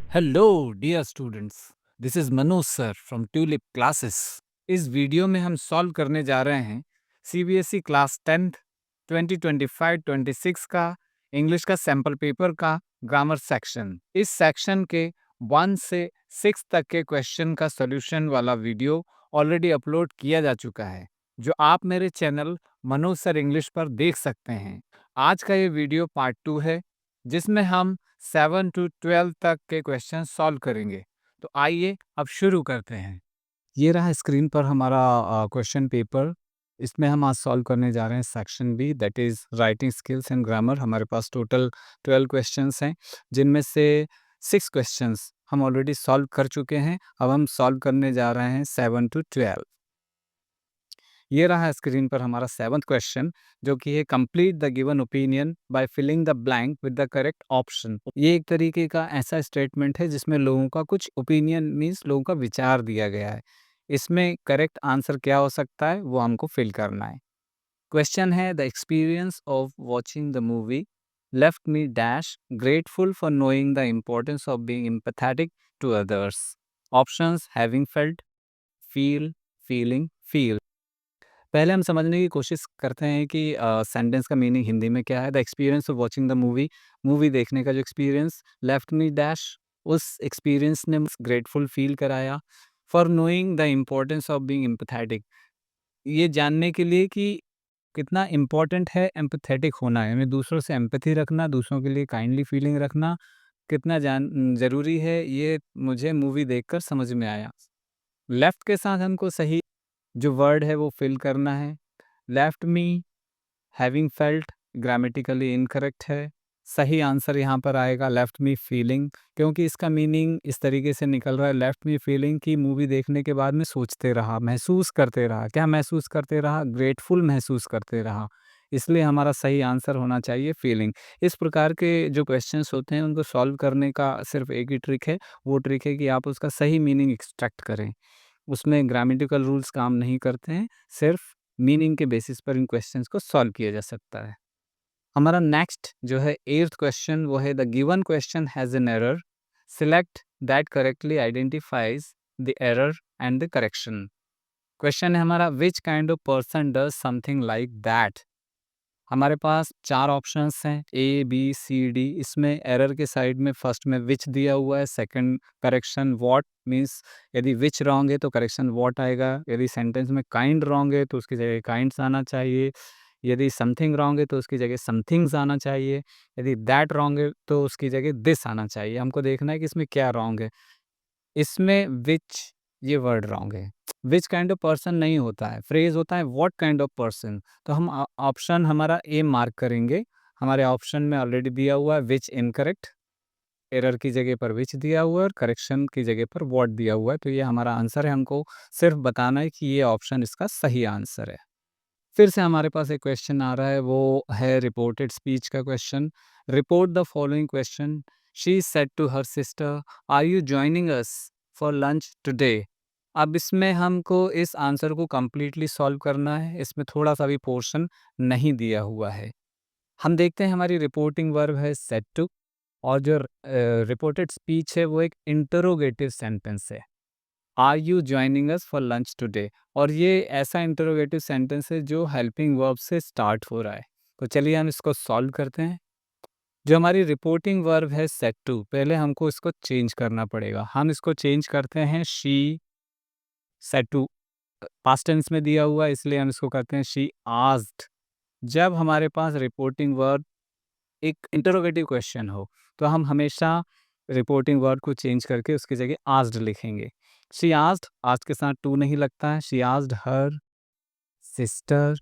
Hello dear students, this is Manoj sir from Tulip Classes. इस वीडियो में हम सॉल्व करने जा रहे हैं सीबीएसई क्लास 10th 2025-26 का इंग्लिश का सैंपल पेपर का ग्रामर सेक्शन। इस सेक्शन के 1 से 6 तक के क्वेश्चन का सॉल्यूशन वाला वीडियो ऑलरेडी अपलोड किया जा चुका है, जो आप मेरे चैनल मनोज सर इंग्लिश पर देख सकते हैं। आज का ये वीडियो पार्ट 2 है, जिसमें हम 7 to 12 तक के क्वेश्चन सॉल्व करेंगे। तो आइए अब शुरू करते हैं। ये रहा स्क्रीन पर हमारा क्वेश्चन पेपर। इसमें हम आज सॉल्व करने जा रहे हैं section B, that is writing skills and grammar. हमारे पास टोटल 12 क्वेश्चंस हैं, जिनमें से 6 क्वेश्चंस हम ऑलरेडी सॉल्व कर चुके हैं। अब हम सॉल्व करने जा रहे हैं 7 to 12। ये रहा स्क्रीन पर हमारा 7th क्वेश्चन, जो कि है complete the given opinion by filling the blank with the correct option. ये एक तरीके का ऐसा स्टेटमेंट है जिसमें लोगों का कुछ ओपिनियन मीन्स लोगों का विचार दिया गया है। इसमें करेक्ट आंसर क्या हो सकता है वो हमको फिल करना है। क्वेश्चन है, the experience of watching the movie left me dash grateful for knowing the importance of being empathetic to others. Options having felt, feel, feeling, feel. पहले हम समझने की कोशिश करते हैं कि सेंटेंस का मीनिंग हिंदी में क्या है। The experience of watching the movie, movie देखने का जो एक्सपीरियंस, लेफ्ट मी डैश, उस एक्सपीरियंस ने ग्रेटफुल फील कराया। For knowing the importance of being empathetic, ये जानने के लिए कि कितना इम्पोर्टेंट है एम्पैथेटिक होना, यानी दूसरों से एम्पैथी रखना, दूसरों के लिए काइंडली फीलिंग रखना कितना ज़रूरी है, ये मुझे मूवी देखकर समझ में आया। लेफ्ट के साथ हमको सही जो वर्ड है वो फिल करना है। Left me having felt grammatically incorrect है। सही आंसर यहाँ पर आएगा लेफ्ट मी फीलिंग, क्योंकि इसका मीनिंग इस तरीके से निकल रहा है लेफ्ट मी फीलिंग कि मूवी देखने के बाद में सोचते रहा, महसूस करते रहा। क्या महसूस करते रहा? ग्रेटफुल महसूस करते रहा। इसलिए हमारा सही आंसर होना चाहिए फीलिंग। इस प्रकार के जो क्वेश्चंस होते हैं उनको सॉल्व करने का सिर्फ एक ही ट्रिक है, वो ट्रिक है कि आप उसका सही मीनिंग एक्सट्रैक्ट करें। उसमें ग्रामेटिकल रूल्स काम नहीं करते हैं, सिर्फ मीनिंग के बेसिस पर इन क्वेश्चंस को सॉल्व किया जा सकता है। हमारा नेक्स्ट जो है 8th क्वेश्चन, वो है the given question has an error, select that correctly identifies the error and the correction. Question है हमारा, which kind of person does something like that. हमारे पास 4 ऑप्शंस हैं, ए, बी, सी, डी। इसमें एरर के साइड में first में विच दिया हुआ है, सेकंड करेक्शन व्हाट, मीन्स यदि विच रॉन्ग है तो करेक्शन व्हाट आएगा। यदि सेंटेंस में काइंड रॉन्ग है तो उसकी जगह काइंड्स आना चाहिए। यदि समथिंग रॉन्ग है तो उसकी जगह समथिंग्स आना चाहिए। यदि दैट रॉन्ग है तो उसकी जगह दिस आना चाहिए। हमको देखना है कि इसमें क्या रॉन्ग है। इसमें विच ये वर्ड रॉन्ग है। विच काइंड ऑफ पर्सन नहीं होता है, फ्रेज होता है व्हाट काइंड ऑफ पर्सन। तो हम ऑप्शन हमारा ए मार्क करेंगे। हमारे ऑप्शन में ऑलरेडी दिया हुआ है विच इनकरेक्ट, एरर की जगह पर विच दिया हुआ है और करेक्शन की जगह पर व्हाट दिया हुआ है। तो ये हमारा आंसर है। हमको सिर्फ बताना है कि ये ऑप्शन इसका सही आंसर है। फिर से हमारे पास एक क्वेश्चन आ रहा है, वो है रिपोर्टेड स्पीच का question. Report the following question, she said to her sister, are you joining us for lunch today. अब इसमें हमको इस आंसर को कंप्लीटली सॉल्व करना है। इसमें थोड़ा सा भी पोर्शन नहीं दिया हुआ है। हम देखते हैं हमारी रिपोर्टिंग वर्ब है सेड टू, और जो रिपोर्टेड स्पीच है वो एक इंटरोगेटिव सेंटेंस है, are you joining us for lunch today. और ये ऐसा इंटरोगेटिव सेंटेंस है जो हेल्पिंग वर्ब से स्टार्ट हो रहा है। तो चलिए हम इसको सॉल्व करते हैं। जो हमारी रिपोर्टिंग वर्ब है सेड टू, पहले हमको इसको चेंज करना पड़ेगा। हम इसको चेंज करते हैं she said to, past tense में दिया हुआ है इसलिए हम इसको करते हैं शी आस्क्ड। जब हमारे पास रिपोर्टिंग वर्ब एक इंटरोगेटिव क्वेश्चन हो तो हम हमेशा रिपोर्टिंग वर्ड को चेंज करके उसकी जगह आस्क्ड लिखेंगे। शी आस्क्ड, आस्क्ड के साथ टू नहीं लगता है। She asked her sister.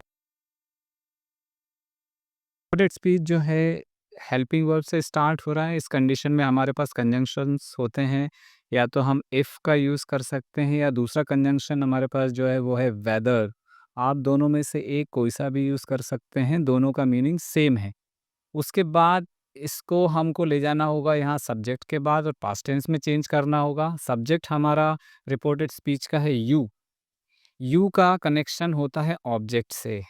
Reported speech जो है हेल्पिंग वर्ब से स्टार्ट हो रहा है। इस कंडीशन में हमारे पास कंजंक्शंस होते हैं, या तो हम इफ़ का यूज़ कर सकते हैं या दूसरा कंजंक्शन हमारे पास जो है वो है वेदर। आप दोनों में से एक कोई सा भी यूज़ कर सकते हैं, दोनों का मीनिंग सेम है। उसके बाद इसको हमको ले जाना होगा यहाँ सब्जेक्ट के बाद और पास्ट टेंस में चेंज करना होगा। सब्जेक्ट हमारा रिपोर्टेड स्पीच का है यू। यू का कनेक्शन होता है ऑब्जेक्ट से।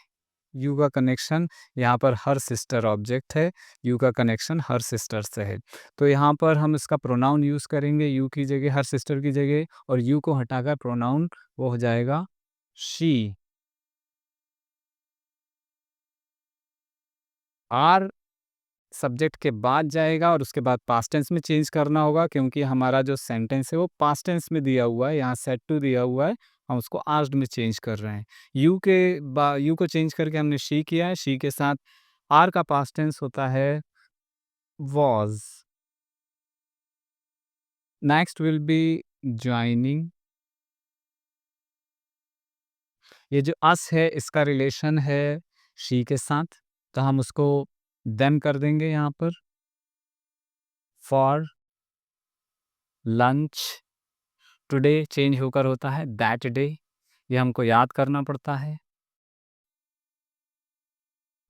यू का कनेक्शन यहाँ पर हर सिस्टर ऑब्जेक्ट है, यू का कनेक्शन हर सिस्टर से है। तो यहाँ पर हम इसका प्रोनाउन यूज़ करेंगे यू की जगह, हर सिस्टर की जगह, और यू को हटाकर प्रोनाउन वो हो जाएगा शी। आर सब्जेक्ट के बाद जाएगा और उसके बाद पास्ट टेंस में चेंज करना होगा, क्योंकि हमारा जो सेंटेंस है वो पास्ट टेंस में दिया हुआ है, यहाँ सेड टू दिया हुआ है, हम उसको आस्क्ड में चेंज कर रहे हैं। यू को चेंज करके हमने शी किया है, शी के साथ आर का पास्ट टेंस होता है was. Next will be joining. ये जो अस है इसका रिलेशन है शी के साथ, तो हम उसको देम कर देंगे यहाँ पर। फॉर लंच टुडे चेंज होकर होता है दैट डे, ये हमको याद करना पड़ता है।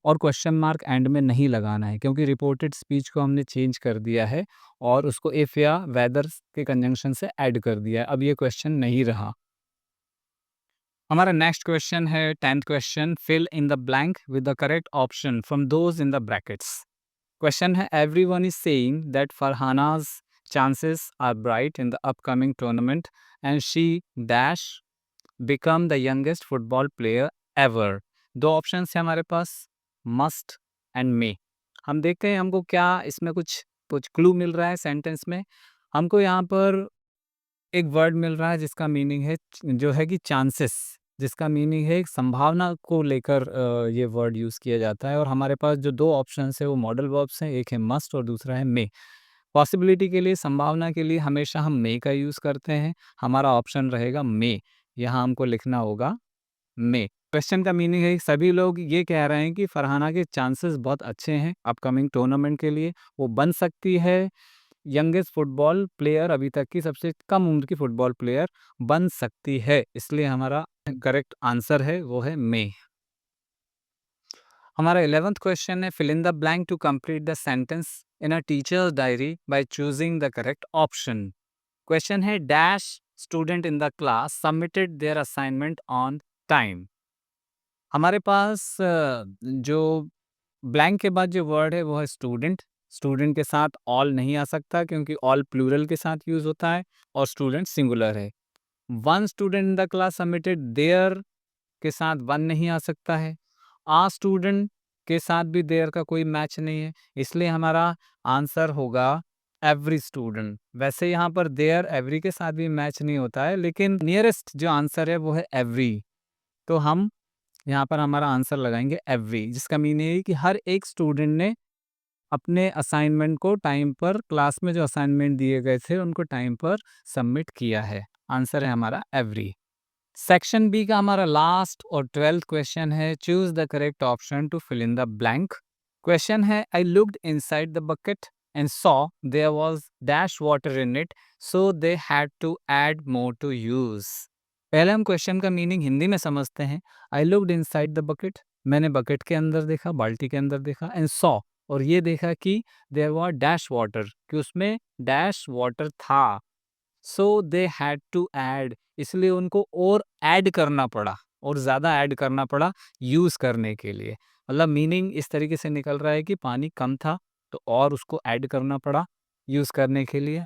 और क्वेश्चन मार्क एंड में नहीं लगाना है, क्योंकि रिपोर्टेड स्पीच को हमने चेंज कर दिया है और उसको इफ या वेदर के कंजंक्शन से ऐड कर दिया है। अब ये क्वेश्चन नहीं रहा। हमारा नेक्स्ट क्वेश्चन है 10th question, fill in the blank with the correct option from those in the brackets. Question है, everyone is saying that Farhana's chances are bright in the upcoming tournament and she dash become the youngest football player ever। दो options है हमारे पास, must and मे। हम देखते हैं हमको क्या इसमें कुछ कुछ क्लू मिल रहा है सेंटेंस में। हमको यहाँ पर एक वर्ड मिल रहा है जिसका मीनिंग है जो है कि चांसेस, जिसका मीनिंग है एक संभावना को लेकर ये वर्ड यूज़ किया जाता है। और हमारे पास जो दो ऑप्शंस है वो मॉडल वर्ब्स हैं, एक है मस्ट और दूसरा है मे। पॉसिबिलिटी के लिए, संभावना के लिए हमेशा हम मे का यूज़ करते हैं। हमारा ऑप्शन रहेगा मे, यहाँ हमको लिखना होगा मे। क्वेश्चन का मीनिंग है कि सभी लोग ये कह रहे हैं कि फरहाना के चांसेस बहुत अच्छे हैं अपकमिंग टूर्नामेंट के लिए, वो बन सकती है यंगेस्ट फुटबॉल प्लेयर, अभी तक की सबसे कम उम्र की फुटबॉल प्लेयर बन सकती है। इसलिए हमारा करेक्ट आंसर है वो है मे। हमारा 11th क्वेश्चन है, fill in the blank to complete the sentence in a teacher's diary by choosing the correct option. Question है, dash student in the class submitted their assignment on time. हमारे पास जो blank के बाद जो word है वो है स्टूडेंट। स्टूडेंट के साथ ऑल नहीं आ सकता, क्योंकि ऑल प्लूरल के साथ यूज होता है और स्टूडेंट सिंगुलर है। One student in the class submitted there के साथ वन नहीं आ सकता है। आ स्टूडेंट के साथ भी देयर का कोई मैच नहीं है, इसलिए हमारा आंसर होगा एवरी स्टूडेंट। वैसे यहाँ पर देयर एवरी के साथ भी मैच नहीं होता है, लेकिन नियरेस्ट जो आंसर है वो है एवरी। तो हम यहाँ पर हमारा आंसर लगाएंगे एवरी, जिसका मीनिंग है कि हर एक स्टूडेंट ने अपने असाइनमेंट को टाइम पर, क्लास में जो असाइनमेंट दिए गए थे उनको टाइम पर सबमिट किया है। आंसर है हमारा एवरी। सेक्शन बी का हमारा लास्ट और 12th क्वेश्चन है, choose the correct option to fill in the blank. Question है, I looked inside the bucket and saw there was dash water in it, so they had to add more to use. पहले हम question का meaning Hindi में समझते हैं। I looked inside the bucket, मैंने bucket के अंदर देखा, बाल्टी के अंदर देखा, एंड सॉ और ये देखा कि देयर वाज डैश वाटर, कि उसमें डैश वाटर था। सो दे हैड टू ऐड, इसलिए उनको और ऐड करना पड़ा, और ज़्यादा ऐड करना पड़ा यूज़ करने के लिए। मतलब मीनिंग इस तरीके से निकल रहा है कि पानी कम था तो और उसको ऐड करना पड़ा यूज़ करने के लिए।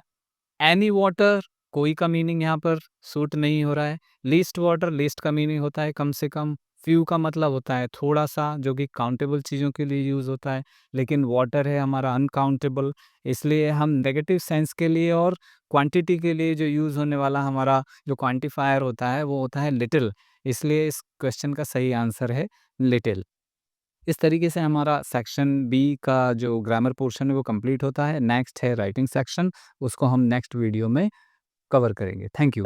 एनी वाटर, कोई का मीनिंग यहाँ पर सूट नहीं हो रहा है। लीस्ट वाटर, लीस्ट का मीनिंग होता है कम से कम। फ्यू का मतलब होता है थोड़ा सा, जो कि काउंटेबल चीज़ों के लिए यूज़ होता है, लेकिन वाटर है हमारा अनकाउंटेबल, इसलिए हम नेगेटिव सेंस के लिए और क्वांटिटी के लिए जो यूज़ होने वाला हमारा जो क्वांटिफायर होता है वो होता है लिटिल, इसलिए इस क्वेश्चन का सही आंसर है लिटिल। इस तरीके से हमारा सेक्शन बी का जो ग्रामर पोर्शन है वो कंप्लीट होता है। नेक्स्ट है राइटिंग सेक्शन, उसको हम नेक्स्ट वीडियो में कवर करेंगे। Thank you.